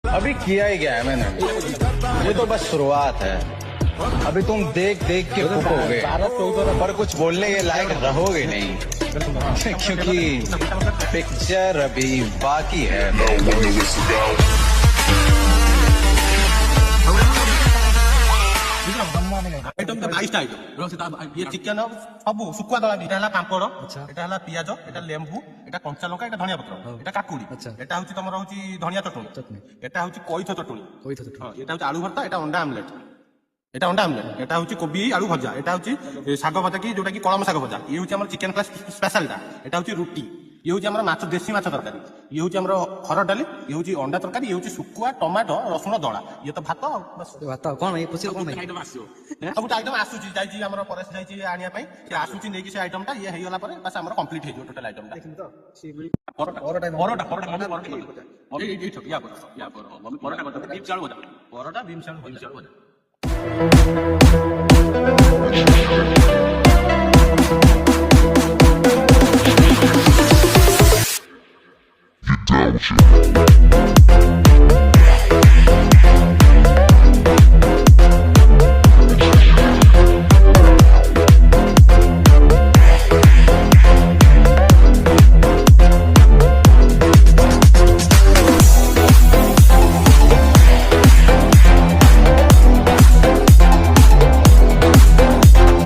अभी किया ही गया है मैंने, ये तो बस शुरुआत है। अभी तुम देख देख के फूकोगे पर कुछ बोलने के लायक रहोगे नहीं, क्योंकि पिक्चर अभी बाकी है। आइटम तो 22 आइटम ये चिकेन सब सुकुआ दला एटा हला पांपड़ एटा हला पियाज एटा लेंबू एटा कंचा लंका एटा धनिया पत्र एटा काकुड़ी एटा होची तमर होची धनिया चटनी एटा होची कोइथ चटनी एटा होची आलू भर्ता एटा अंडा आमलेट एटा होची कोबी आलू भजा एटा होची साग भजा की जोटा की कलम साग भजा ये होची हमर चिकेन क्लास स्पेशल टा एटा होची रोटी ये होची हमर माछ देसी माछ तरकारी ये होची हमर हरड़ डाली ये होची अंडा तरकारी ये होची सुकुआ टमाटो रसुण दला ये तो भात बस भात कोन ये पुछि कोन आइटम आसो सब आइटम आसुची जाईची हमर परेश जाईची आनिया पई से आसुची नेकी से आइटम टा ये हेई गला परे बस हमर कंप्लीट हे जो टोटल आइटम टा परोटा ये ठक या पर मम्मी परोटा बता बीफ चावल बता परोटा बीफ चावल बता